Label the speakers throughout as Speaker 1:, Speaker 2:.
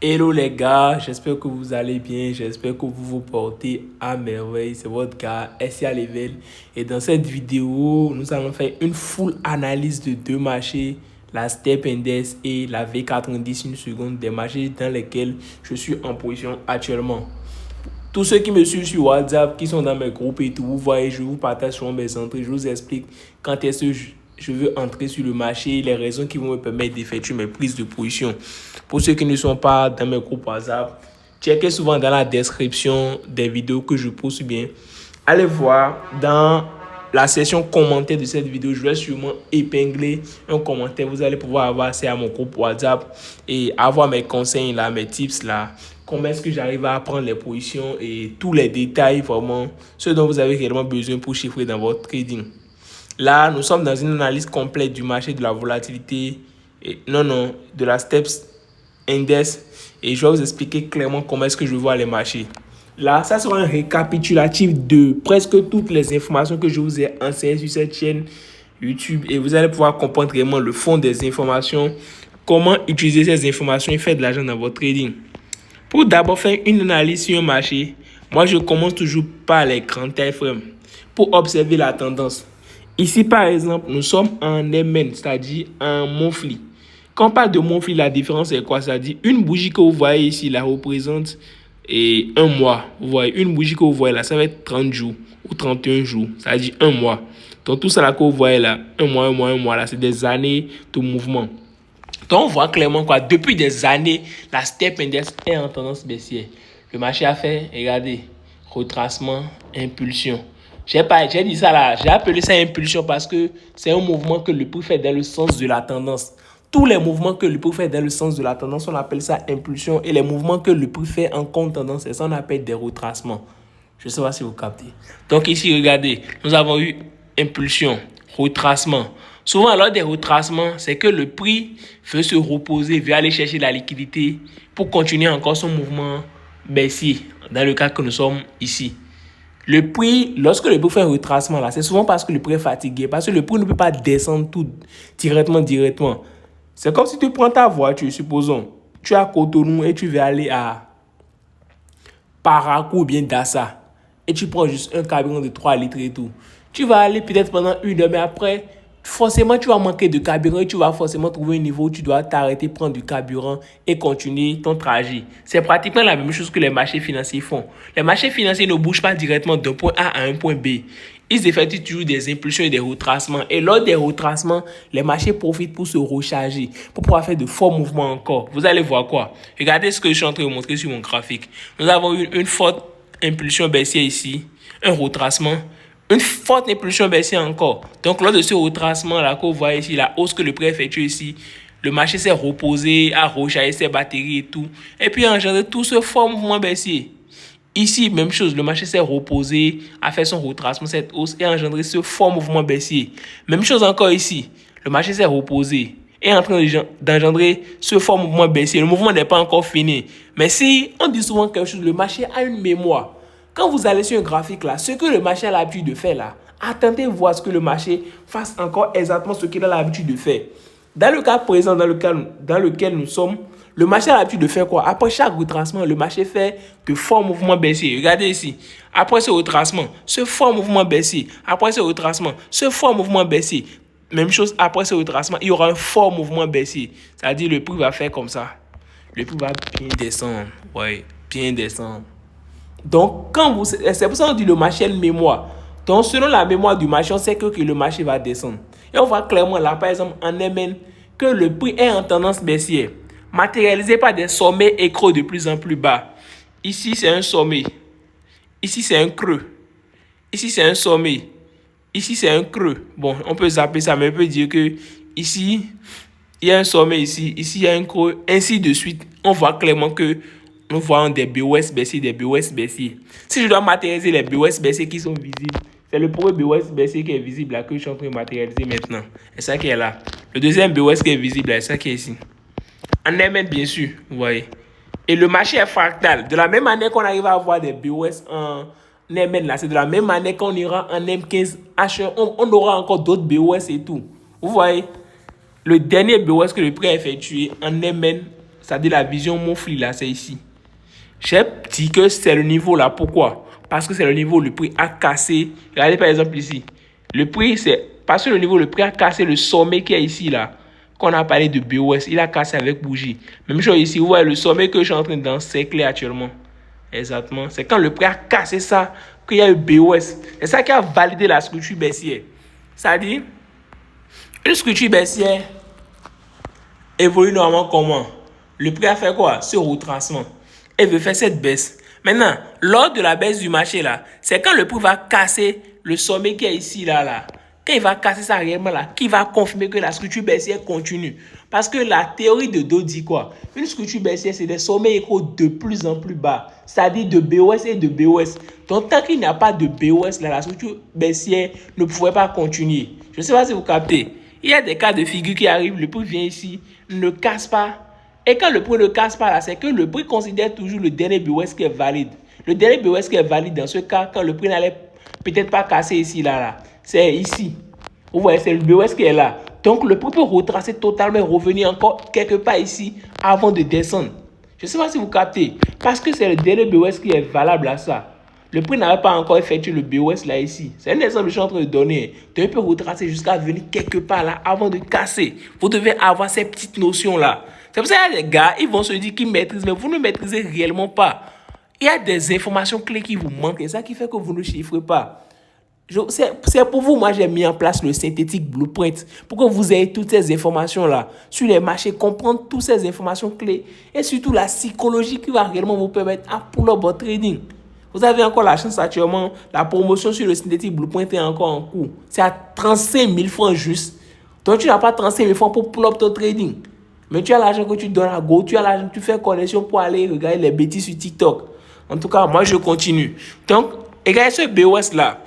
Speaker 1: Hello les gars, j'espère que vous allez bien, j'espère que vous vous portez à merveille. C'est votre gars SIA Level et dans cette vidéo, nous allons faire une full analyse de deux marchés, la Step Index et la V90 une seconde, des marchés dans lesquels je suis en position actuellement. Tous ceux qui me suivent sur WhatsApp, qui sont dans mes groupes et tout, vous voyez, je vous partage sur mes entrées, je vous explique quand est-ce que je veux entrer sur le marché, les raisons qui vont me permettre d'effectuer mes prises de position. Pour ceux qui ne sont pas dans mes groupes WhatsApp, checkez souvent dans la description des vidéos que je poste bien. Allez voir dans la section commentaire de cette vidéo, je vais sûrement épingler un commentaire. Vous allez pouvoir avoir accès à mon groupe WhatsApp et avoir mes conseils là, mes tips là. Comment est-ce que j'arrive à prendre les positions et tous les détails, vraiment, ce dont vous avez réellement besoin pour chiffrer dans votre trading. Là, nous sommes dans une analyse complète du marché de la volatilité, de la Steps Index, et je vais vous expliquer clairement comment est-ce que je vois les marchés. Là, ça sera un récapitulatif de presque toutes les informations que je vous ai enseignées sur cette chaîne YouTube, et vous allez pouvoir comprendre vraiment le fond des informations, comment utiliser ces informations et faire de l'argent dans votre trading. Pour d'abord faire une analyse sur un marché, moi je commence toujours par les grands time frames pour observer la tendance. Ici par exemple, nous sommes en MN, c'est-à-dire en monthly. Quand on parle de monthly, la différence c'est quoi? C'est-à-dire une bougie que vous voyez ici, la représente un mois. Vous voyez, une bougie que vous voyez là, ça va être 30 jours ou 31 jours, c'est-à-dire un mois. Donc tout ça là que vous voyez là, un mois là, c'est des années de mouvement. Donc, on voit clairement quoi, depuis des années, la Step Index est en tendance baissière. Le marché a fait, regardez, retracement, impulsion. J'ai dit ça là, j'ai appelé ça impulsion parce que c'est un mouvement que le prix fait dans le sens de la tendance. Tous les mouvements que le prix fait dans le sens de la tendance, on appelle ça impulsion. Et les mouvements que le prix fait en contre-tendance, c'est ça qu'on appelle des retracements. Je ne sais pas si vous captez. Donc ici, regardez, nous avons eu impulsion, retracement. Souvent, lors des retracements, c'est que le prix veut se reposer, veut aller chercher la liquidité pour continuer encore son mouvement baissier, dans le cas que nous sommes ici. Le prix, lorsque le prix fait un retracement, là, c'est souvent parce que le prix est fatigué, parce que le prix ne peut pas descendre tout directement. C'est comme si tu prends ta voiture, supposons, tu es à Cotonou et tu veux aller à Parakou ou bien Dassa, et tu prends juste un carburant de 3 litres et tout. Tu vas aller peut-être pendant une heure, mais après, forcément, tu vas manquer de carburant et tu vas forcément trouver un niveau où tu dois t'arrêter, prendre du carburant et continuer ton trajet. C'est pratiquement la même chose que les marchés financiers font. Les marchés financiers ne bougent pas directement d'un point A à un point B. Ils effectuent toujours des impulsions et des retracements. Et lors des retracements, les marchés profitent pour se recharger, pour pouvoir faire de forts mouvements encore. Vous allez voir quoi? Regardez ce que je suis en train de vous montrer sur mon graphique. Nous avons eu une forte impulsion baissière ici, un retracement, une forte impulsion baissière encore. Donc, lors de ce retracement-là que vous voyez ici, la hausse que le prix effectue ici, le marché s'est reposé, a rechargé ses batteries et tout. Et puis, a engendré tout ce fort mouvement baissier. Ici, même chose, le marché s'est reposé, a fait son retracement, cette hausse, et a engendré ce fort mouvement baissier. Même chose encore ici, le marché s'est reposé, et est en train d'engendrer ce fort mouvement baissier. Le mouvement n'est pas encore fini. Mais si on dit souvent quelque chose, le marché a une mémoire. Quand vous allez sur un graphique là, ce que le marché a l'habitude de faire là, attendez voir ce que le marché fasse encore exactement ce qu'il a l'habitude de faire. Dans le cas présent dans lequel nous sommes, le marché a l'habitude de faire quoi? Après chaque retracement, le marché fait de forts mouvements baissiers. Regardez ici. Après ce retracement, ce fort mouvement baissier. Après ce retracement, ce fort mouvement baissier. Même chose, après ce retracement, il y aura un fort mouvement baissier. C'est-à-dire le prix va faire comme ça. Le prix va bien descendre. Ouais, bien descendre. Donc, c'est pour ça qu'on dit le marché a une mémoire. Donc, selon la mémoire du marché, on sait que le marché va descendre. Et on voit clairement là, par exemple, en MN, que le prix est en tendance baissière, matérialisé par des sommets et creux de plus en plus bas. Ici, c'est un sommet. Ici, c'est un creux. Ici, c'est un sommet. Ici, c'est un creux. Bon, on peut zapper ça, mais on peut dire que ici, il y a un sommet ici. Ici, il y a un creux. Ainsi de suite. On voit clairement que nous voyons des BOS baissiers, des BOS baissiers. Si je dois matérialiser les BOS baissiers qui sont visibles, c'est le premier BOS baissier qui est visible là que je suis en train de matérialiser maintenant. C'est ça qui est là. Le deuxième BOS qui est visible là, c'est ça qui est ici. En MN, bien sûr, vous voyez. Et le marché est fractal. De la même manière qu'on arrive à avoir des BOS en MN là, c'est de la même manière qu'on ira en M15, H1, on aura encore d'autres BOS et tout. Vous voyez. Le dernier BOS que le prix a effectué en MN, c'est-à-dire la vision monthly là, c'est ici. J'ai dit que c'est le niveau là. Pourquoi? Parce que c'est le niveau où le prix a cassé. Regardez par exemple ici. Le prix, c'est parce que le prix a cassé le sommet qui est ici là. Qu'on a parlé de BOS, il a cassé avec bougie. Même chose ici, vous voyez le sommet que je suis en train d'encercler actuellement. Exactement. C'est quand le prix a cassé ça qu'il y a eu BOS. C'est ça qui a validé la structure baissière. C'est-à-dire, une structure baissière évolue normalement comment? Le prix a fait quoi? Ce retracement. Et veut faire cette baisse. Maintenant, lors de la baisse du marché là, c'est quand le prix va casser le sommet qui est ici là. Quand il va casser ça réellement là, qui va confirmer que la structure baissière continue. Parce que la théorie de Do dit quoi? Une structure baissière, c'est des sommets échos de plus en plus bas. C'est-à-dire de BOS et de BOS. Donc, tant qu'il n'y a pas de BOS là, la structure baissière ne pourrait pas continuer. Je ne sais pas si vous captez. Il y a des cas de figure qui arrivent, le prix vient ici, ne casse pas. Et quand le prix ne casse pas là, c'est que le prix considère toujours le dernier BOS qui est valide. Le dernier BOS qui est valide dans ce cas, quand le prix n'allait peut-être pas casser ici là. C'est ici. Vous voyez, c'est le BOS qui est là. Donc, le prix peut retracer totalement et revenir encore quelque part ici avant de descendre. Je ne sais pas si vous captez. Parce que c'est le dernier BOS qui est valable à ça. Le prix n'avait pas encore effectué le BOS là ici. C'est un exemple que je suis en train de donner. Donc, il peut retracer jusqu'à venir quelque part là avant de casser. Vous devez avoir ces petites notions là. C'est pour ça qu'il y a des gars, ils vont se dire qu'ils maîtrisent, mais vous ne maîtrisez réellement pas. Il y a des informations clés qui vous manquent et ça qui fait que vous ne chiffrez pas. C'est pour vous, moi j'ai mis en place le synthétique blueprint pour que vous ayez toutes ces informations-là sur les marchés, comprendre toutes ces informations clés et surtout la psychologie qui va réellement vous permettre à pull up votre trading. Vous avez encore la chance actuellement, la promotion sur le synthétique blueprint est encore en cours. C'est à 35 000 francs juste. Donc tu n'as pas 35 000 francs pour pull up ton trading. Mais tu as l'argent que tu donnes à Go, tu as l'argent que tu fais connexion pour aller regarder les bêtises sur TikTok. En tout cas, moi je continue. Donc, regardez ce BOS là.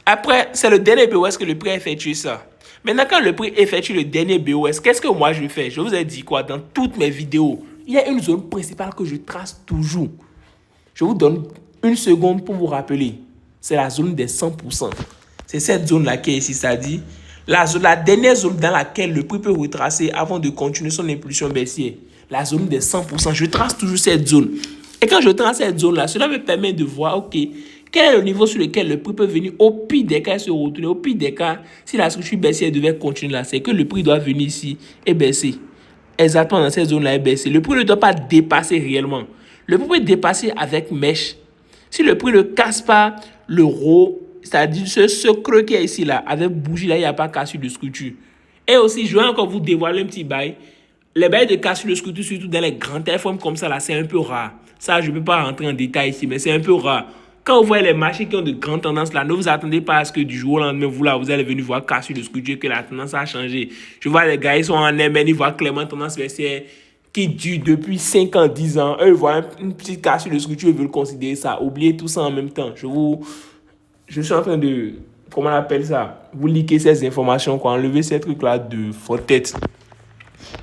Speaker 1: Après, c'est le dernier BOS que le prix a effectué ça. Maintenant, quand le prix effectue le dernier BOS, qu'est-ce que moi je fais? Je vous ai dit quoi? Dans toutes mes vidéos, il y a une zone principale que je trace toujours. Je vous donne une seconde pour vous rappeler. C'est la zone des 100%. C'est cette zone-là qui est ici, ça dit la dernière zone dans laquelle le prix peut retracer avant de continuer son impulsion baissière. La zone des 100%. Je trace toujours cette zone. Et quand je trace cette zone-là, cela me permet de voir, ok, quel est le niveau sur lequel le prix peut venir au pire des cas et se retourner. Au pire des cas, si la structure baissière devait continuer là, c'est que le prix doit venir ici et baisser. Exactement dans cette zone-là et baisser. Le prix ne doit pas dépasser réellement. Le prix peut dépasser avec mèche. Si le prix ne casse pas l'euro, c'est-à-dire ce creux qui est ici là, avec bougie là, il n'y a pas cassure de structure. Et aussi, je vais encore vous dévoiler un petit bail. Les bails de cassure de structure, surtout dans les grands téléphones comme ça là, c'est un peu rare. Ça, je ne peux pas rentrer en détail ici, mais c'est un peu rare. Quand vous voyez les marchés qui ont de grandes tendances là, ne vous attendez pas à ce que du jour au lendemain, vous allez venir voir cassure de structure, que la tendance a changé. Je vois les gars, ils sont en MN, ils voient clairement tendance baissière qui dure depuis 5 ans, 10 ans. Eux, ils voient une petite cassure de structure, ils veulent considérer ça. Oubliez tout ça en même temps. Je suis en train de, comment on appelle ça, vous liquer ces informations, enlever ces trucs-là de votre tête.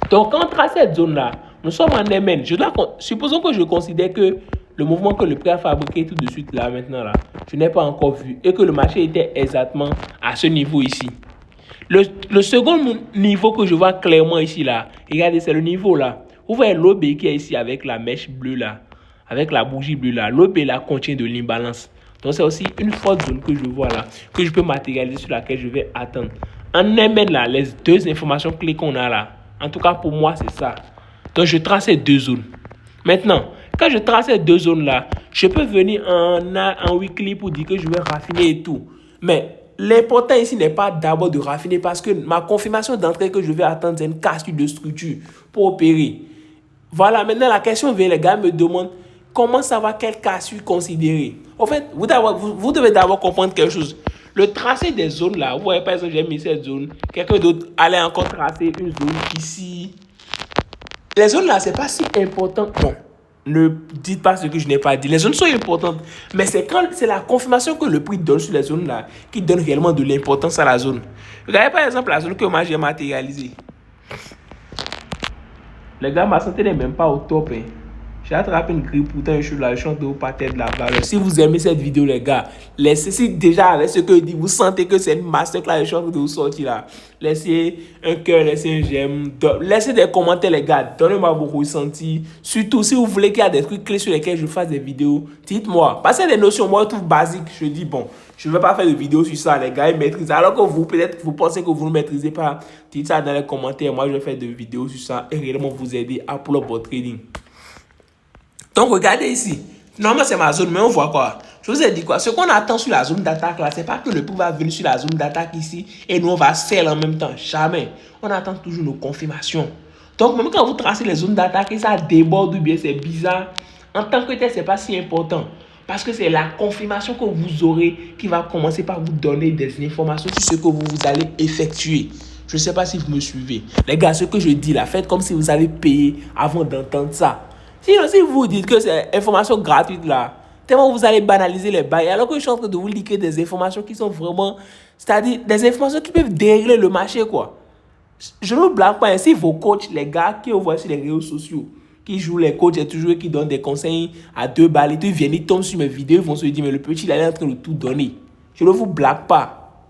Speaker 1: Donc, quand on trace cette zone-là, nous sommes en MN. Supposons que je considère que le mouvement que le prix a fabriqué tout de suite là, maintenant là, je n'ai pas encore vu et que le marché était exactement à ce niveau ici. Le second niveau que je vois clairement ici là, regardez, c'est le niveau là. Vous voyez l'OB qui est ici avec la mèche bleue là, avec la bougie bleue là. L'OB là contient de l'imbalance. Donc, c'est aussi une forte zone que je vois là, que je peux matérialiser sur laquelle je vais attendre. En MN là, les deux informations clés qu'on a là, en tout cas pour moi, c'est ça. Donc, je trace ces deux zones. Maintenant, quand je trace ces deux zones-là, je peux venir en weekly pour dire que je vais raffiner et tout. Mais l'important ici n'est pas d'abord de raffiner parce que ma confirmation d'entrée que je vais attendre, c'est une cassure de structure pour opérer. Voilà, maintenant la question vient, les gars me demandent comment savoir quelle cassure considérer. En fait, vous devez d'abord comprendre quelque chose. Le tracé des zones là, vous voyez par exemple, j'ai mis cette zone, quelqu'un d'autre allait encore tracer une zone ici. Les zones là, c'est pas si important. Non, ne dites pas ce que je n'ai pas dit. Les zones sont importantes, mais c'est la confirmation que le prix donne sur les zones là qui donne réellement de l'importance à la zone. Regardez par exemple la zone que moi j'ai matérialisée. Les gars, ma santé n'est même pas au top. J'ai attrapé une grippe, pourtant je suis là, je suis en train de vous partager de la valeur. Si vous aimez cette vidéo, les gars, laissez, si déjà avec ce que je dis, vous sentez que c'est une masterclass, je suis en train de vous sortir là. Laissez un cœur, laissez un j'aime, laissez des commentaires, les gars, donnez-moi vos ressentis. Surtout, si vous voulez qu'il y ait des trucs clés sur lesquels je fasse des vidéos, dites-moi. Parce que c'est des notions, moi, je trouve basiques. Je dis, bon, je ne vais pas faire de vidéo sur ça, les gars, ils maîtrisent. Alors que vous, peut-être, vous pensez que vous ne maîtrisez pas, dites ça dans les commentaires. Moi, je vais faire des vidéos sur ça et réellement vous aider à pull up votre trading. Donc, regardez ici. Normalement, c'est ma zone, mais on voit quoi? Je vous ai dit quoi? Ce qu'on attend sur la zone d'attaque, là, c'est pas que le prix va venir sur la zone d'attaque ici et nous, on va sell en même temps. Jamais. On attend toujours nos confirmations. Donc, même quand vous tracez les zones d'attaque et ça déborde ou bien c'est bizarre, en tant que tel, c'est pas si important. Parce que c'est la confirmation que vous aurez qui va commencer par vous donner des informations sur ce que vous allez effectuer. Je ne sais pas si vous me suivez. Les gars, ce que je dis là, faites comme si vous avez payé avant d'entendre ça. Sinon, si vous dites que c'est information gratuite là, tellement vous allez banaliser les bails, alors que je suis en train de vous liquer des informations qui sont vraiment, c'est-à-dire des informations qui peuvent dérégler le marché, quoi. Je ne vous blague pas, ainsi vos coachs, les gars qui vous voient sur les réseaux sociaux, qui jouent les coachs et toujours qui donnent des conseils à 2 balles, ils viennent, ils tombent sur mes vidéos, ils vont se dire, mais le petit, il est en train de tout donner. Je ne vous blague pas.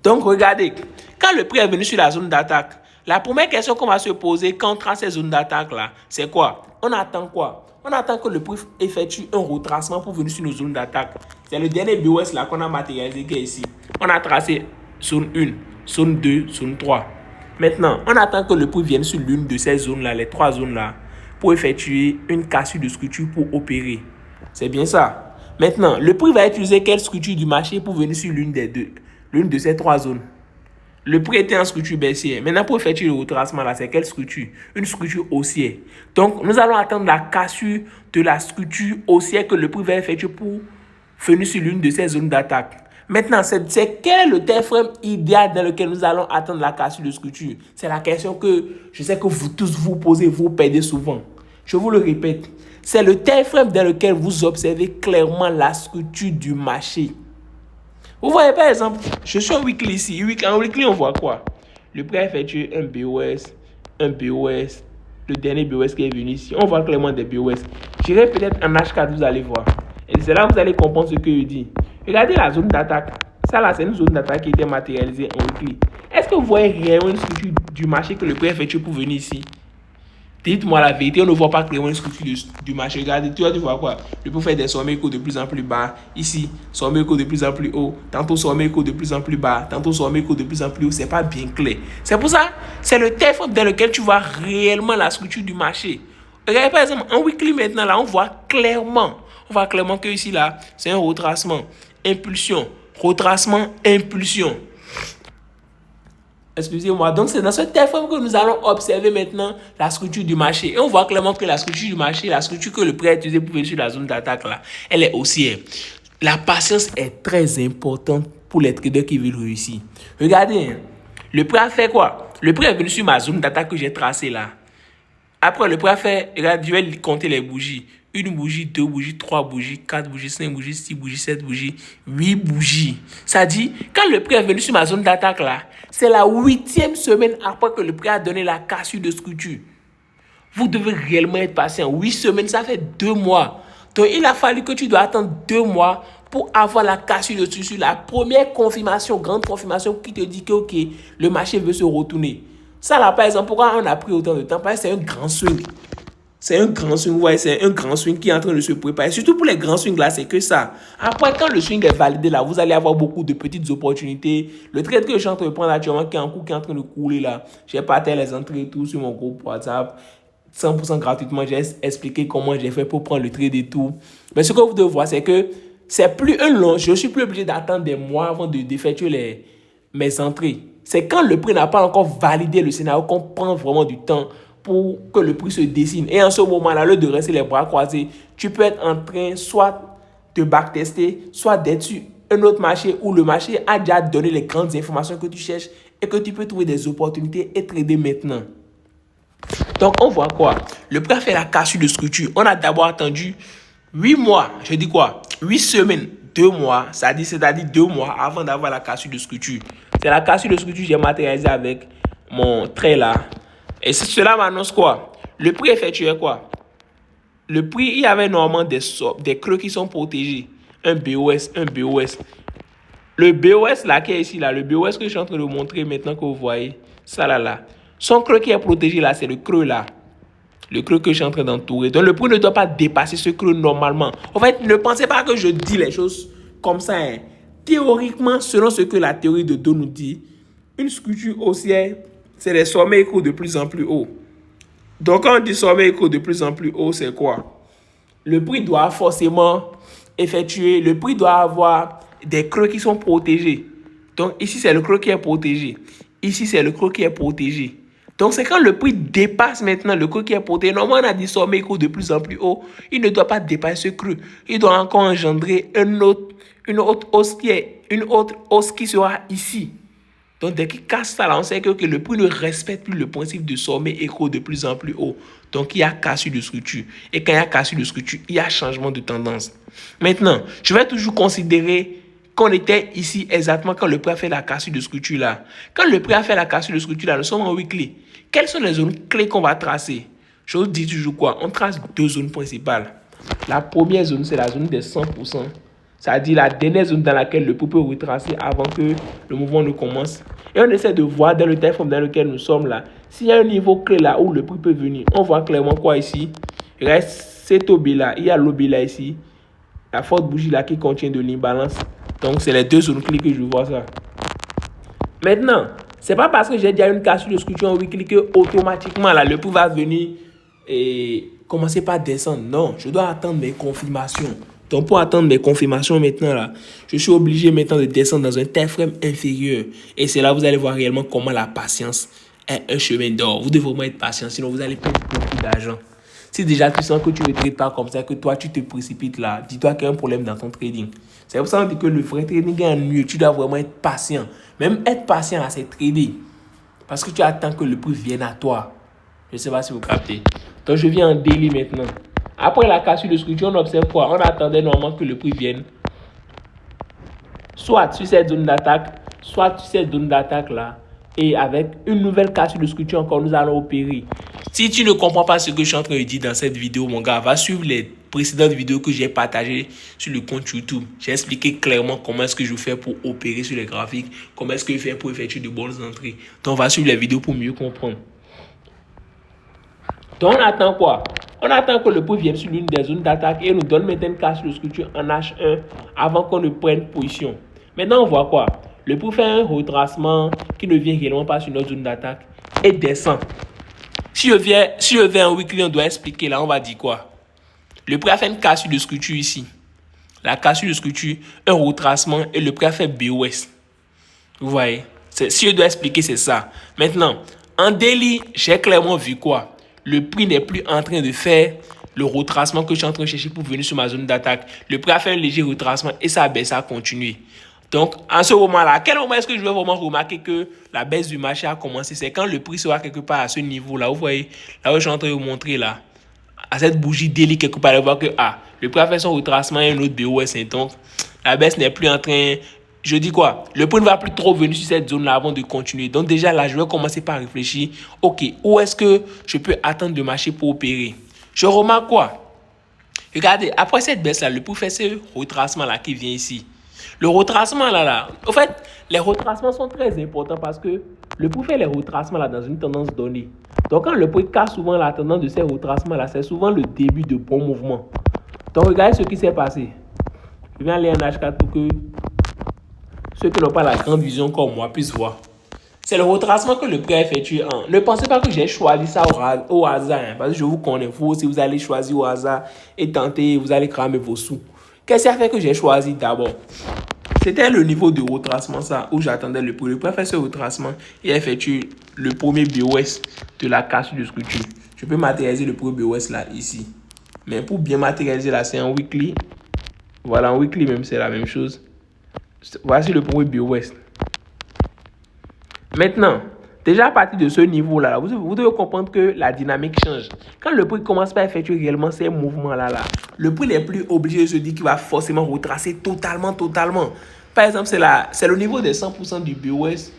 Speaker 1: Donc, regardez, quand le prix est venu sur la zone d'attaque, la première question qu'on va se poser quand on trace ces zones d'attaque-là, c'est quoi? On attend quoi? On attend que le prix effectue un retracement pour venir sur nos zones d'attaque. C'est le dernier BOS là qu'on a matérialisé qui est ici. On a tracé zone 1, zone 2, zone 3. Maintenant, on attend que le prix vienne sur l'une de ces zones-là, les 3 zones-là, pour effectuer une cassure de structure pour opérer. C'est bien ça. Maintenant, le prix va utiliser quelle structure du marché pour venir sur l'une de ces 3 zones? Le prix était en structure baissière. Maintenant, pour effectuer le retracement, là, c'est quelle structure? Une structure haussière. Donc, nous allons attendre la cassure de la structure haussière que le prix va effectuer pour venir sur l'une de ces zones d'attaque. Maintenant, c'est quel est le time frame idéal dans lequel nous allons attendre la cassure de structure? C'est la question que je sais que vous tous vous posez, vous perdez souvent. Je vous le répète. C'est le time frame dans lequel vous observez clairement la structure du marché. Vous voyez par exemple, je suis en weekly ici. En weekly, on voit quoi? Le prix a effectué un BOS, le dernier BOS qui est venu ici. On voit clairement des BOS. J'irai peut-être en H4, vous allez voir. Et c'est là que vous allez comprendre ce que je dis. Regardez la zone d'attaque. Ça là, c'est une zone d'attaque qui était matérialisée en weekly. Est-ce que vous voyez réellement une structure du marché que le prix a effectué pour venir ici? Dites-moi la vérité, on ne voit pas clairement une structure du marché. Regardez, tu vois quoi? Le prix fait des sommets de plus en plus bas. Ici, sommets de plus en plus haut. Tantôt sommets de plus en plus bas. Tantôt sommets de plus en plus haut. C'est pas bien clair. C'est pour ça, c'est le time dans lequel tu vois réellement la structure du marché. Regardez par exemple, en weekly maintenant, là, on voit clairement que ici, là, c'est un retracement. Impulsion. Retracement, impulsion. Excusez-moi. Donc, c'est dans ce time que nous allons observer maintenant la structure du marché. Et on voit clairement que la structure du marché, la structure que le prix a utilisée pour venir sur la zone d'attaque, là, elle est haussière. La patience est très importante pour les traders qui veulent réussir. Regardez, hein, le prix a fait quoi? Le prix est venu sur ma zone d'attaque que j'ai tracée là. Après, le prix a fait, regarde, je vais compter les bougies. 1 bougie, 2 bougies, 3 bougies, 4 bougies, 5 bougies, 6 bougies, 7 bougies, 8 bougies. Ça dit, quand le prix est venu sur ma zone d'attaque là, c'est la 8e semaine après que le prix a donné la cassure de structure. Vous devez réellement être patient. 8 semaines, ça fait 2 mois. Donc, il a fallu que tu dois attendre 2 mois pour avoir la cassure de structure. La première confirmation, grande confirmation qui te dit que, ok, le marché veut se retourner. Ça là, par exemple, pourquoi on a pris autant de temps? Parce que c'est un grand swing. C'est un grand swing, ouais, c'est un grand swing qui est en train de se préparer. Surtout pour les grands swings là, c'est que ça. Après, quand le swing est validé là, vous allez avoir beaucoup de petites opportunités. Le trade que je suis en train de prendre actuellement, qui est en cours, qui est en train de couler là, j'ai partagé les entrées et tout sur mon groupe WhatsApp. 100% gratuitement, j'ai expliqué comment j'ai fait pour prendre le trade et tout. Mais ce que vous devez voir, c'est que c'est plus un long. Je suis plus obligé d'attendre des mois avant d'effectuer mes entrées. C'est quand le prix n'a pas encore validé le scénario qu'on prend vraiment du temps pour que le prix se dessine. Et en ce moment-là, lieu de rester les bras croisés, tu peux être en train soit de backtester, soit d'être sur un autre marché où le marché a déjà donné les grandes informations que tu cherches et que tu peux trouver des opportunités et trader maintenant. Donc, on voit quoi? Le prix a fait la cassure de structure. On a d'abord attendu 8 mois, je dis quoi? 8 semaines, 2 mois, c'est-à-dire 2 mois avant d'avoir la cassure de structure. C'est la cassure de structure que j'ai matérialisée avec mon trait là. Et cela m'annonce quoi? Le prix effectué quoi? le prix, il y avait normalement des creux qui sont protégés. Un BOS, un BOS. Le BOS là qui est ici, là, le BOS que je suis en train de vous montrer maintenant que vous voyez, ça là. Son creux qui est protégé là, c'est le creux là. Le creux que je suis en train d'entourer. Donc le prix ne doit pas dépasser ce creux normalement. En fait, ne pensez pas que je dis les choses comme ça. Hein. Théoriquement, selon ce que la théorie de dos nous dit, une structure haussière, c'est des sommets égaux de plus en plus haut. Donc quand on dit sommet égaux de plus en plus haut, c'est quoi? Le prix doit forcément effectuer, le prix doit avoir des creux qui sont protégés. Donc ici, c'est le creux qui est protégé. Ici, c'est le creux qui est protégé. Donc c'est quand le prix dépasse maintenant le creux qui est protégé. Normalement, on a dit sommet égaux de plus en plus haut. Il ne doit pas dépasser ce creux. Il doit encore engendrer une autre hausse qui sera ici. Donc, dès qu'il casse ça, là, on sait que le prix ne respecte plus le principe de sommet écho de plus en plus haut. Donc, il y a cassure de structure. Et quand il y a cassure de structure, il y a changement de tendance. Maintenant, je vais toujours considérer qu'on était ici exactement quand le prix a fait la cassure de structure là. Quand le prix a fait la cassure de structure là, nous sommes en weekly. Quelles sont les zones clés qu'on va tracer? Je vous dis toujours quoi? On trace deux zones principales. La première zone, c'est la zone des 100%. C'est-à-dire la dernière zone dans laquelle le prix peut retracer avant que le mouvement ne commence. Et on essaie de voir dans le time frame dans lequel nous sommes là. S'il y a un niveau clé là où le prix peut venir, on voit clairement quoi ici. Il reste cet OB là, il y a l'OB là ici. La forte bougie là qui contient de l'imbalance. Donc c'est les deux zones clés que je vois ça. Maintenant, c'est pas parce que j'ai déjà une cassure de structure en weekly que automatiquement là, le prix va venir et commencer par descendre. Non, je dois attendre mes confirmations. Donc, pour attendre mes confirmations maintenant, là, je suis obligé maintenant de descendre dans un time frame inférieur. Et c'est là que vous allez voir réellement comment la patience est un chemin d'or. Vous devez vraiment être patient, sinon vous allez perdre beaucoup d'argent. Si déjà tu sens que tu ne trades pas comme ça, que toi tu te précipites là, dis-toi qu'il y a un problème dans ton trading. C'est pour ça qu'on dit que le vrai trading est mieux. Tu dois vraiment être patient. Même être patient là, c'est trader. Parce que tu attends que le prix vienne à toi. Je ne sais pas si vous captez. Donc, je viens en daily maintenant. Après la cassure de structure, on observe quoi? On attendait normalement que le prix vienne. Soit sur cette zone d'attaque, soit sur cette zone d'attaque là. Et avec une nouvelle cassure de structure encore, nous allons opérer. Si tu ne comprends pas ce que je suis en train de dire dans cette vidéo, mon gars, va suivre les précédentes vidéos que j'ai partagées sur le compte YouTube. J'ai expliqué clairement comment est-ce que je fais pour opérer sur les graphiques, comment est-ce que je fais pour effectuer de bonnes entrées. Donc, va suivre les vidéos pour mieux comprendre. Donc, on attend quoi? On attend que le prix vienne sur l'une des zones d'attaque et nous donne maintenant une cassure de structure en H1 avant qu'on ne prenne position. Maintenant, on voit quoi? Le prix fait un retracement qui ne vient réellement pas sur notre zone d'attaque et descend. Si je viens en weekly, on doit expliquer là, on va dire quoi? Le prix a fait une cassure de structure ici. La cassure de structure, un retracement et le prix a fait BOS. Vous voyez? Si je dois expliquer, c'est ça. Maintenant, en daily, j'ai clairement vu quoi? Le prix n'est plus en train de faire le retracement que je suis en train de chercher pour venir sur ma zone d'attaque. Le prix a fait un léger retracement et ça a baissé, a continué. Donc, en ce moment-là, à quel moment est-ce que je vais vraiment remarquer que la baisse du marché a commencé? C'est quand le prix sera quelque part à ce niveau-là. Vous voyez, là où je suis en train de vous montrer là, à cette bougie daily quelque part, vous voyez que le prix a fait son retracement et un autre BOS. Donc, la baisse n'est plus en train... Je dis quoi? Le prix ne va plus trop venir sur cette zone-là avant de continuer. Donc déjà là, je vais commencer par réfléchir. Ok, où est-ce que je peux attendre le marché pour opérer? Je remarque quoi? Regardez, après cette baisse-là, le prix fait ce retracement-là qui vient ici. Le retracement là, en fait, les retracements sont très importants parce que le prix fait les retracements là dans une tendance donnée. Donc quand le prix casse souvent la tendance de ces retracements-là, c'est souvent le début de bons mouvements. Donc regardez ce qui s'est passé. Je vais aller en H4 pour que ceux qui n'ont pas la grande vision comme moi puissent voir. C'est le retracement que le prix a effectué. Ne pensez pas que j'ai choisi ça au hasard. Parce que je vous connais. Vous, si vous allez choisir au hasard et tenter, vous allez cramer vos sous. Qu'est-ce qui a fait que j'ai choisi d'abord? C'était le niveau de retracement ça, où j'attendais le prix. Le prix a fait ce retracement et a effectué le premier BOS de la cassure de structure. Je peux matérialiser le premier BOS là, ici. Mais pour bien matérialiser là, c'est en weekly. Voilà, en weekly même, c'est la même chose. Voici le premier BOS. Maintenant, déjà à partir de ce niveau-là, vous devez comprendre que la dynamique change. Quand le prix commence par effectuer réellement ces mouvements-là, le prix n'est plus obligé de se dire qu'il va forcément retracer totalement. Par exemple, c'est le niveau des 100% du BOS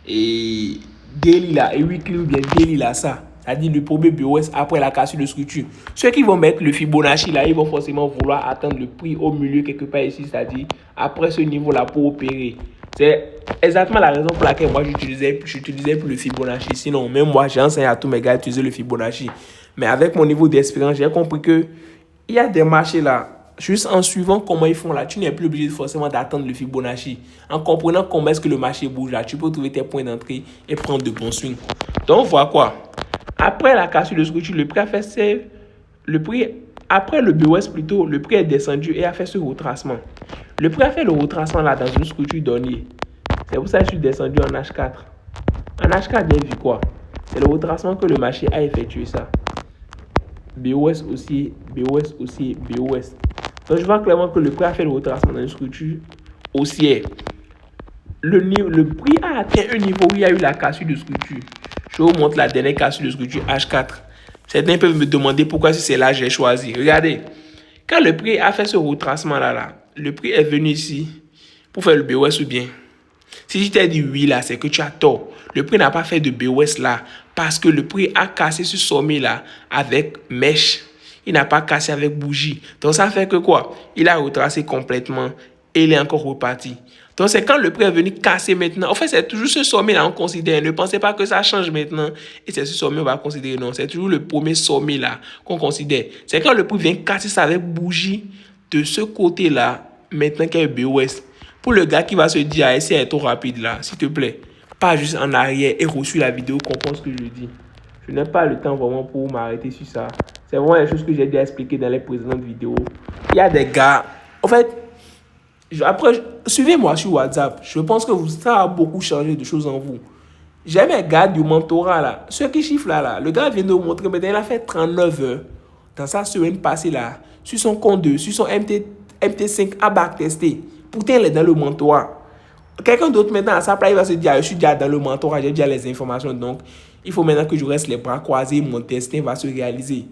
Speaker 1: et daily là, et weekly ou bien daily là, ça. C'est-à-dire le premier BOS après la cassure de structure. Ceux qui vont mettre le Fibonacci là, ils vont forcément vouloir atteindre le prix au milieu quelque part ici, c'est-à-dire après ce niveau-là pour opérer. C'est exactement la raison pour laquelle moi j'utilisais pour le Fibonacci. Sinon, même moi, j'enseigne à tous mes gars d'utiliser le Fibonacci. Mais avec mon niveau d'expérience, j'ai compris que il y a des marchés là. Juste en suivant comment ils font là, tu n'es plus obligé forcément d'attendre le Fibonacci. En comprenant comment est-ce que le marché bouge là, tu peux trouver tes points d'entrée et prendre de bons swings. Donc, voilà quoi. Après la cassure de structure, le prix a fait après le BOS plutôt, le prix est descendu et a fait ce retracement. Le prix a fait le retracement là dans une structure donnée. C'est pour ça que je suis descendu en H4. En H4, j'ai vu quoi? C'est le retracement que le marché a effectué ça. BOS aussi, BOS aussi, BOS. Donc, je vois clairement que le prix a fait le retracement dans une structure haussière. Le prix a atteint un niveau où il y a eu la cassure de structure. Je vous montre la dernière cassure de structure H4. Certains peuvent me demander pourquoi c'est là que j'ai choisi. Regardez, quand le prix a fait ce retracement là, le prix est venu ici pour faire le BOS ou bien. Si je t'ai dit oui là, c'est que tu as tort. Le prix n'a pas fait de BOS là parce que le prix a cassé ce sommet là avec mèche. Il n'a pas cassé avec bougie. Donc ça fait que quoi? Il a retracé complètement et il est encore reparti. Donc c'est quand le prix est venu casser maintenant. En fait, c'est toujours ce sommet là qu'on considère. Ne pensez pas que ça change maintenant et c'est ce sommet qu'on va considérer. Non, c'est toujours le premier sommet là qu'on considère. C'est quand le prix vient casser ça avec bougie de ce côté là maintenant qu'il y a le BOS. Pour le gars qui va se dire, ah, c'est trop rapide là, s'il te plaît, pas juste en arrière et reçu la vidéo, comprends ce que je dis. Je n'ai pas le temps vraiment pour m'arrêter sur ça. C'est vraiment les choses que j'ai déjà expliquées dans les précédentes vidéos. Il y a des gars, en fait, après, suivez-moi sur WhatsApp. Je pense que ça a beaucoup changé de choses en vous. J'ai mes gars du mentorat là, ceux qui chiffrent là, le gars vient de vous montrer, maintenant il a fait 39 heures dans sa semaine passée là, sur son compte 2, sur son MT5 à backtester. Pourtant, il est dans le mentorat. Quelqu'un d'autre maintenant à sa place, il va se dire, je suis déjà dans le mentorat, j'ai déjà les informations, donc il faut maintenant que je reste les bras croisés, mon destin va se réaliser.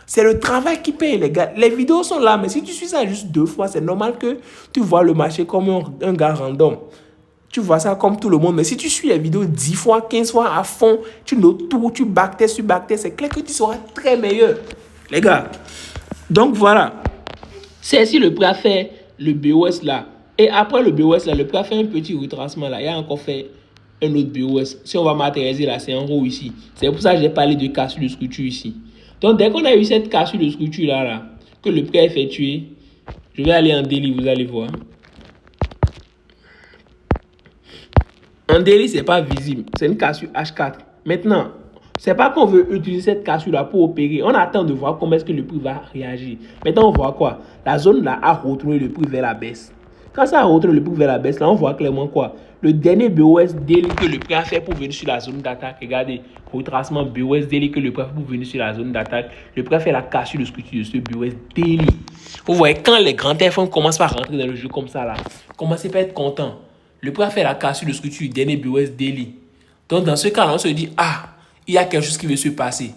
Speaker 1: C'est le travail qui paye, les gars. Les vidéos sont là, mais si tu suis ça juste 2 fois, c'est normal que tu vois le marché comme un gars random. Tu vois ça comme tout le monde, mais si tu suis les vidéos 10 fois, 15 fois à fond, tu notes tout, tu backtestes, c'est clair que tu seras très meilleur, les gars. Donc voilà, c'est si le prix a fait le BOS là. Et après le BOS là, le prix a fait un petit retracement là. Il a encore fait un autre BOS. Si on va matérialiser là, c'est en haut ici. C'est pour ça que j'ai parlé de cassure de structure ici. Donc dès qu'on a eu cette cassure de structure là, que le prix a effectué, je vais aller en daily, vous allez voir. En daily, c'est pas visible. C'est une cassure H4. Maintenant, c'est pas qu'on veut utiliser cette cassure là pour opérer. On attend de voir comment est-ce que le prix va réagir. Maintenant, on voit quoi? La zone là a retourné le prix vers la baisse. Quand ça a retourné le prix vers la baisse, là, on voit clairement quoi? Le dernier BOS daily que le prix a fait pour venir sur la zone d'attaque. Regardez, retracement BOS daily que le prix a fait pour venir sur la zone d'attaque. Le prix a fait la cassure de structure de ce BOS daily. Vous voyez, quand les grands téléphone commencent par rentrer dans le jeu comme ça là, commencez pas à être content. Le prix a fait la cassure de structure du dernier BOS daily. Donc dans ce cas-là, on se dit, ah, il y a quelque chose qui veut se passer.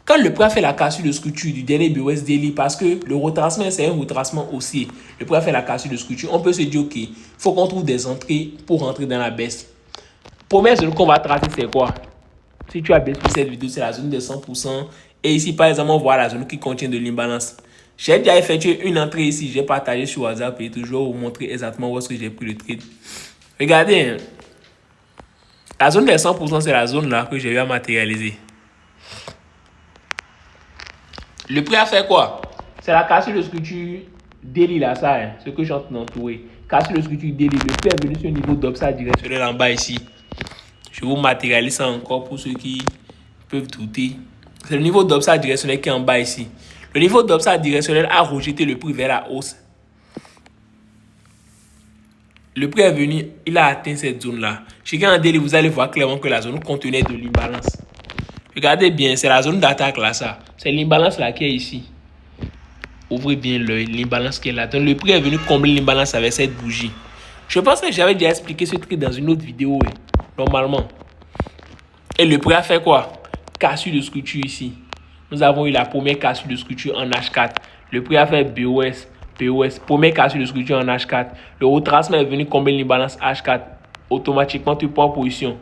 Speaker 1: Quand le prix a fait la cassure de structure du dernier BOS daily, parce que le retracement, c'est un retracement haussier, le prix a fait la cassure de structure, on peut se dire, ok, il faut qu'on trouve des entrées pour rentrer dans la baisse. Première zone qu'on va tracer, c'est quoi? Si tu as bien sur cette vidéo, c'est la zone de 100%. Et ici, par exemple, on voit la zone qui contient de l'imbalance. J'ai déjà effectué une entrée ici, j'ai partagé sur WhatsApp et toujours vous montrer exactement où est-ce que j'ai pris le trade. Regardez, hein. La zone des 100%, c'est la zone là que j'ai eu à matérialiser. Le prix a fait quoi? C'est la cassure de structure daily là, ça, hein, ce que je suis en train d'entourer. Cassure de structure daily, le prix est venu sur un niveau d'upside directionnel en bas ici. Je vous matérialise ça encore pour ceux qui peuvent douter. C'est le niveau d'upside directionnel qui est en bas ici. Le niveau d'upside directionnel a rejeté le prix vers la hausse. Le prix est venu, il a atteint cette zone-là. Chez en daily, vous allez voir clairement que la zone contenait de l'imbalance. Regardez bien, c'est la zone d'attaque là, ça. C'est l'imbalance là qui est ici. Ouvrez bien l'œil, l'imbalance qui est là. Donc le prix est venu combler l'imbalance avec cette bougie. Je pense que j'avais déjà expliqué ce truc dans une autre vidéo, normalement. Et le prix a fait quoi? Cassure de structure ici. Nous avons eu la première cassure de structure en H4. Le prix a fait BOS. Première cassure de structure en H4. Le retracement est venu combler l'imbalance H4. Automatiquement, tu prends position.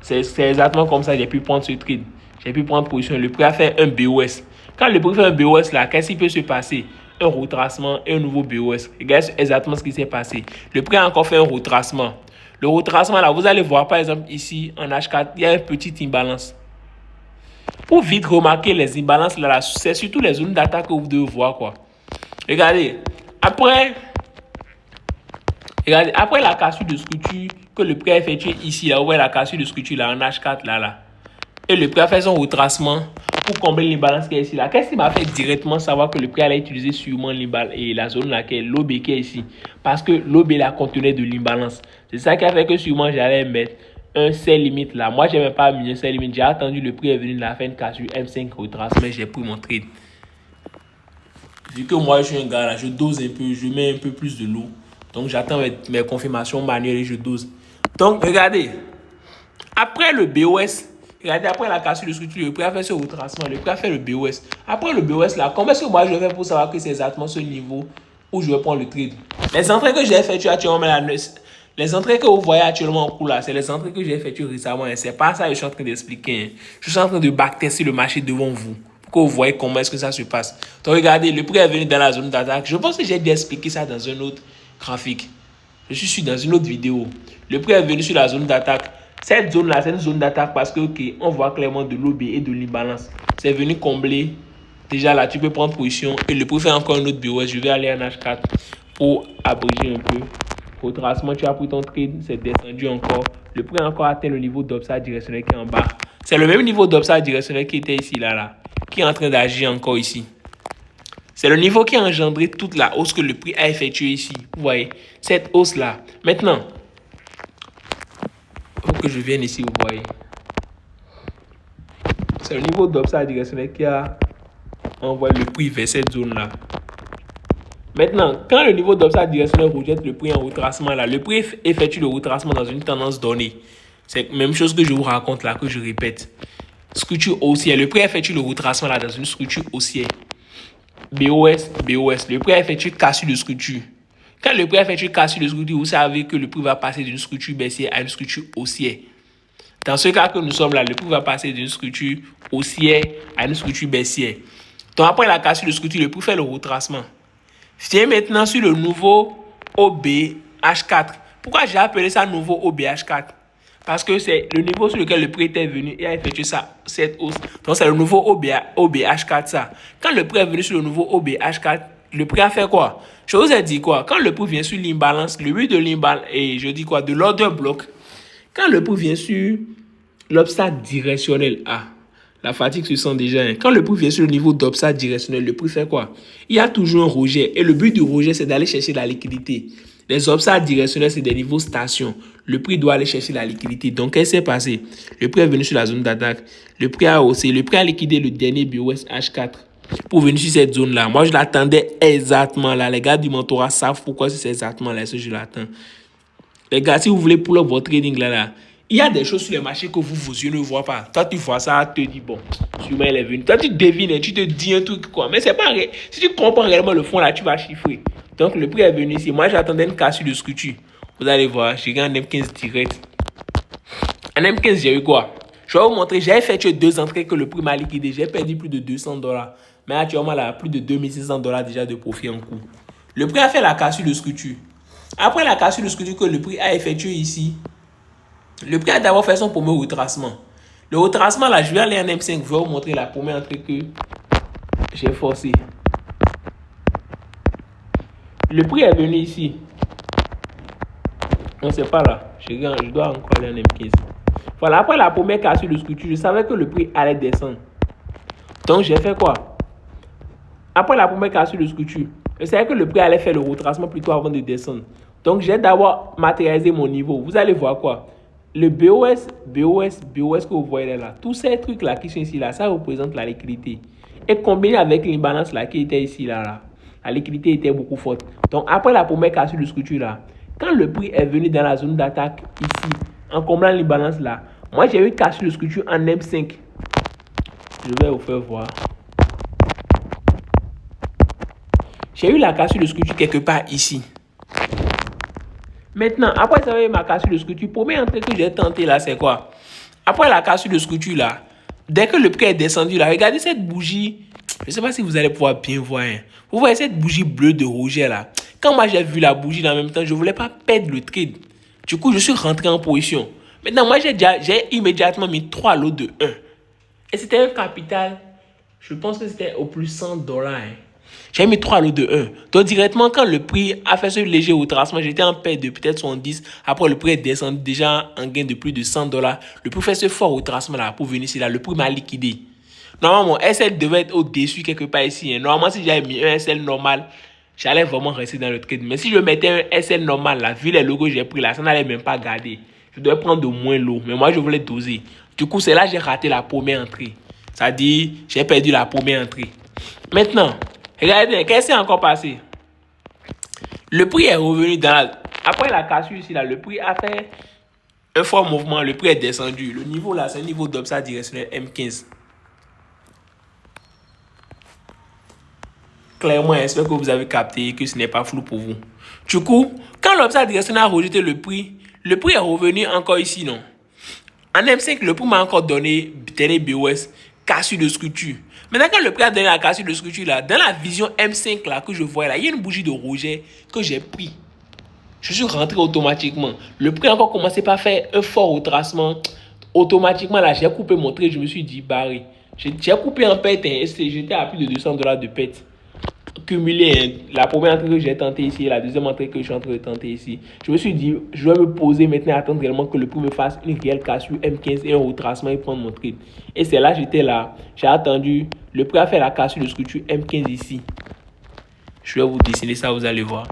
Speaker 1: C'est exactement comme ça que j'ai pu prendre ce trade. J'ai pu prendre position. Le prix a fait un BOS. Quand le prix fait un BOS là, qu'est-ce qui peut se passer? Un retracement et un nouveau BOS. Regardez exactement ce qui s'est passé. Le prix a encore fait un retracement. Le retracement là, vous allez voir par exemple ici en H4, il y a un petit imbalance. Pour vite remarquer les imbalances là, c'est surtout les zones d'attaque que vous devez voir quoi. Regardez, après la cassure de structure que le prix a effectué ici, là, vous voyez la cassure de structure là en H4 là. Et le prix a fait son retracement pour combler l'imbalance qui est ici là. Qu'est-ce qui m'a fait directement savoir que le prix allait utiliser sûrement la zone là qui est l'OB qui est ici? Parce que l'OB là contenait de l'imbalance. C'est ça qui a fait que sûrement j'allais mettre un sell limite là. Moi, je n'aimais pas mieux sell limite. J'ai attendu le prix est venu de la fin de cassure M5 retracement. J'ai pris mon trade. Vu que moi, je suis un gars là, je dose un peu, je mets un peu plus de l'eau. Donc, j'attends mes confirmations manuelles et je dose. Donc, regardez. Après le BOS, regardez, après la cassure de structure, le prix a fait ce retracement, le prix a fait le BOS. Après le BOS là, comment est-ce que moi je vais faire pour savoir que c'est exactement ce niveau où je vais prendre le trade? Les entrées que j'ai effectuées actuellement, les entrées que vous voyez actuellement en cours là, c'est les entrées que j'ai effectuées récemment. Et c'est pas ça que je suis en train d'expliquer. Je suis en train de backtester le marché devant vous. Pour que vous voyez comment est-ce que ça se passe. Donc regardez, le prix est venu dans la zone d'attaque. Je pense que j'ai dû expliquer ça dans un autre graphique. Je suis dans une autre vidéo. Le prix est venu sur la zone d'attaque. Cette zone-là, c'est une zone d'attaque parce que, ok, on voit clairement de l'OB et de l'imbalance. C'est venu combler. Déjà là, tu peux prendre position. Et le prix fait encore un autre BOS. Je vais aller en H4 pour abréger un peu. Retracement, tu as pris ton trade, c'est descendu encore. Le prix a encore atteint le niveau d'obstacle directionnel qui est en bas. C'est le même niveau d'obstacle directionnel qui était ici, là, qui est en train d'agir encore ici. C'est le niveau qui a engendré toute la hausse que le prix a effectuée ici. Vous voyez, cette hausse-là. Maintenant, il faut que je vienne ici, vous voyez. C'est le niveau d'obstacle directionnel qui a envoyé le prix vers cette zone-là. Maintenant, quand le niveau d'obstacle directionnel rejette le prix en retracement, là, le prix effectue le retracement dans une tendance donnée. C'est la même chose que je vous raconte là, que je répète. Structure haussière. Le prix effectue le retracement là dans une structure haussière. BOS. Le prix effectue cassure de structure. Quand le prix effectue cassure de structure, vous savez que le prix va passer d'une structure baissière à une structure haussière. Dans ce cas que nous sommes là, le prix va passer d'une structure haussière à une structure baissière. Donc après la cassure de structure, le prix fait le retracement. Viens maintenant sur le nouveau OBH4. Pourquoi j'ai appelé ça nouveau OBH4? Parce que c'est le niveau sur lequel le prix était venu et a effectué cette hausse. Donc c'est le nouveau OBH4 ça. Quand le prix est venu sur le nouveau OBH4, le prix a fait quoi? Je vous ai dit quoi? Quand le prix vient sur l'imbalance, le but de l'imbalance, et je dis quoi? De l'order block. Quand le prix vient sur l'obstacle directionnel A, la fatigue se sent déjà. Quand le prix vient sur le niveau d'obstacle directionnel, le prix fait quoi? Il y a toujours un rejet. Et le but du rejet, c'est d'aller chercher la liquidité. Les obstacles directionnels, c'est des niveaux station. Le prix doit aller chercher la liquidité. Donc, qu'est-ce qui s'est passé? Le prix est venu sur la zone d'attaque. Le prix a haussé. Le prix a liquidé le dernier BOS H4 pour venir sur cette zone-là. Moi, je l'attendais exactement là. Les gars du mentorat savent pourquoi c'est exactement là que je l'attends. Les gars, si vous voulez pull up votre trading là, il y a des choses sur les marchés que vos yeux ne voient pas. Toi, tu vois ça, tu te dis, bon, sûrement elle est venue. Toi, tu devines, tu te dis un truc, quoi. Mais c'est pas vrai. Si tu comprends réellement le fond là, tu vas chiffrer. Donc, le prix est venu ici. Moi, j'attendais une cassure de structure. Vous allez voir, j'ai gagné un M15 direct. Un M15, j'ai eu quoi? Je vais vous montrer. J'ai effectué 2 entrées que le prix m'a liquidé. J'ai perdu plus de $200. Mais actuellement, là, plus de $2600 déjà de profit en cours. Le prix a fait la cassure de structure. Après la cassure de structure que le prix a effectué ici, le prix a d'abord fait son premier retracement. Le retracement, là, je vais aller en M5. Je vais vous montrer la première entrée que j'ai forcée. Le prix est venu ici. Non, c'est pas là. Je dois encore aller en M15. Voilà, après la première cassure de structure, je savais que le prix allait descendre. Donc, j'ai fait quoi? Après la première cassure de structure, je savais que le prix allait faire le retracement plutôt avant de descendre. Donc, j'ai d'abord matérialisé mon niveau. Vous allez voir quoi? Le BOS que vous voyez là, tous ces trucs-là qui sont ici, là, ça représente la liquidité. Et combiné avec l'imbalance là qui était ici, là, la liquidité était beaucoup forte. Donc, après la première cassure de structure là, quand le prix est venu dans la zone d'attaque ici, en comblant l'imbalance là, moi j'ai eu une cassure de structure en M5. Je vais vous faire voir. J'ai eu la cassure de structure quelque part ici. Maintenant, après ça, ma cassure de structure, première entrée que j'ai tenté là, c'est quoi? Après la cassure de structure là, dès que le prix est descendu, là, regardez cette bougie. Je ne sais pas si vous allez pouvoir bien voir. Hein. Vous voyez cette bougie bleue de Roger là. Quand moi j'ai vu la bougie en même temps, je ne voulais pas perdre le trade. Du coup, je suis rentré en position. Maintenant, moi j'ai immédiatement mis 3 lots de 1. Et c'était un capital, je pense que c'était au plus $100. Hein. J'ai mis 3 lots de 1. Donc directement, quand le prix a fait ce léger retracement, j'étais en paix de peut-être 70. Après, le prix est descendu déjà en gain de plus de $100. Le prix fait ce fort retracement là pour venir ici là. Le prix m'a liquidé. Normalement, mon SL devait être au-dessus quelque part ici. Hein. Normalement, si j'avais mis un SL normal, j'allais vraiment rester dans le trade. Mais si je mettais un SL normal là, vu les logos que j'ai pris là, ça n'allait même pas garder. Je devais prendre de moins l'eau. Mais moi, je voulais doser. Du coup, c'est là que j'ai raté la première entrée. C'est-à-dire, j'ai perdu la première entrée. Maintenant, regardez, qu'est-ce qui s'est encore passé? Le prix est revenu dans la... Après la cassure ici, là, le prix a fait un fort mouvement. Le prix est descendu. Le niveau là, c'est un niveau d'obstacle directionnel M15. Clairement, j'espère que vous avez capté que ce n'est pas flou pour vous. Du coup, quand l'obstacle directionnel a rejeté le prix est revenu encore ici, non? En M5, le prix m'a encore donné BOS, cassure de structure. Maintenant, quand le prix a donné la cassure de structure, là, dans la vision M5 là, que je vois, là, il y a une bougie de Roger que j'ai pris. Je suis rentré automatiquement. Le prix a encore commencé par faire un fort retracement. Automatiquement, là, j'ai coupé mon trade. Je me suis dit, barré. J'ai coupé en pète. Hein, j'étais à plus de $200 de pète. Cumulé, hein, la première entrée que j'ai tenté ici, la deuxième entrée que je suis en train de tenter ici. Je me suis dit, je vais me poser maintenant, attendre réellement que le prix me fasse une réelle cassure M15 et un retracement et prendre mon trade. Et c'est là, j'étais là, j'ai attendu, le prix a fait la cassure de structure M15 ici. Je vais vous dessiner ça, vous allez voir.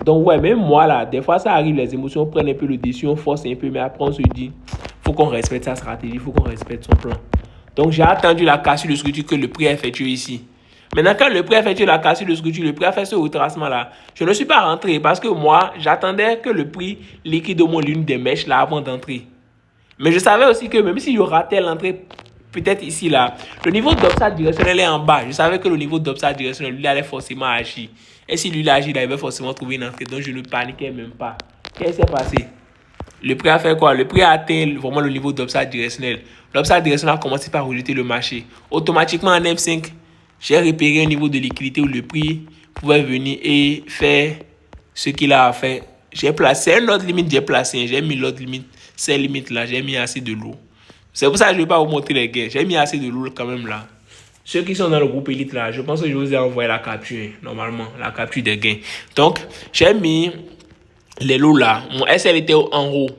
Speaker 1: Donc ouais, même moi là, des fois ça arrive, les émotions prennent un peu le dessus, on force un peu, mais après on se dit, faut qu'on respecte sa stratégie, faut qu'on respecte son plan. Donc, j'ai attendu la cassure de structure que le prix a effectué ici. Maintenant, quand le prix a effectué la cassure de structure, le prix a fait ce retracement-là, je ne suis pas rentré parce que moi, j'attendais que le prix liquide au moins l'une des mèches là avant d'entrer. Mais je savais aussi que même si je ratais l'entrée, peut-être ici là, le niveau d'obstacle directionnel est en bas. Je savais que le niveau d'obstacle directionnel, lui, allait forcément agir. Et si lui agit, il avait forcément trouvé une entrée. Donc, je ne paniquais même pas. Qu'est-ce qui s'est passé? Le prix a fait quoi? Le prix a atteint vraiment le niveau d'obstacle directionnel. L'obstacle directionnel a commencé par rejeter le marché. Automatiquement, en M5, j'ai repéré un niveau de liquidité où le prix pouvait venir et faire ce qu'il a fait. J'ai placé une autre limite, j'ai mis l'autre limite, ces limites-là, j'ai mis assez de l'eau. C'est pour ça que je ne vais pas vous montrer les gains. J'ai mis assez de l'eau quand même là. Ceux qui sont dans le groupe élite là, je pense que je vous ai envoyé la capture, normalement, la capture des gains. Donc, j'ai mis les lots là, mon SL était en haut.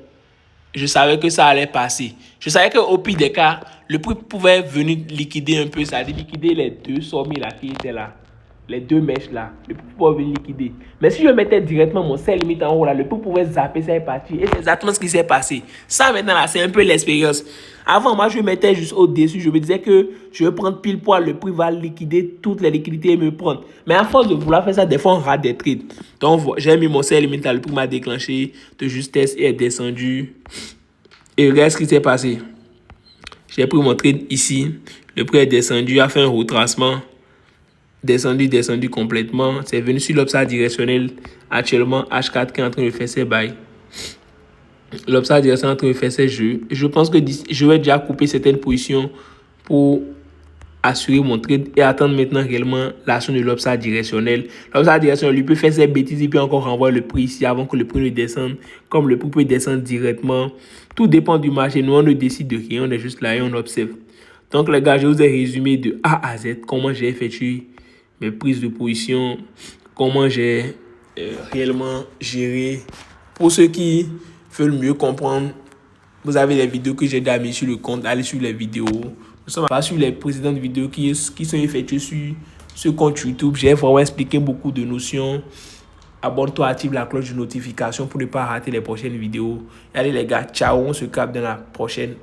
Speaker 1: Je savais que ça allait passer. Je savais qu'au pire des cas, le prix pouvait venir liquider un peu. Ça a liquider les deux sommes là qui étaient là. Les deux mèches là. Le prix pouvait venir liquider. Mais si je mettais directement mon sell limite en haut là, le prix pouvait zapper, ça est parti. Et c'est exactement ce qui s'est passé. Ça maintenant là, c'est un peu l'expérience. Avant, moi, je mettais juste au-dessus. Je me disais que je vais prendre pile poil. Le prix va liquider toutes les liquidités et me prendre. Mais à force de vouloir faire ça, des fois, on rate des trades. Donc, j'ai mis mon sell limite là. Le prix m'a déclenché de justesse et est descendu. Et regarde ce qui s'est passé. J'ai pris mon trade ici. Le prix est descendu, a fait un retracement. Descendu complètement. C'est venu sur l'obstacle directionnel. Actuellement, H4 qui est en train de faire ses bails. L'obstacle directionnel est en train de faire ses jeux. Je pense que je vais déjà couper certaines positions pour assurer mon trade et attendre maintenant réellement l'action de l'obstacle directionnel. L'obstacle directionnel lui peut faire ses bêtises et puis encore renvoyer le prix ici avant que le prix ne descende. Comme le prix peut descendre directement. Tout dépend du marché. Nous, on ne décide de rien. On est juste là et on observe. Donc, les gars, je vous ai résumé de A à Z comment j'ai effectué mes prises de position, comment j'ai réellement géré. Pour ceux qui veulent mieux comprendre, vous avez les vidéos que j'ai déjà mis sur le compte. Allez sur les vidéos. Nous sommes pas sur les précédentes vidéos qui sont effectuées sur ce compte YouTube. J'ai vraiment expliqué beaucoup de notions. Abonne-toi, active la cloche de notification pour ne pas rater les prochaines vidéos. Allez les gars, ciao, on se capte dans la prochaine.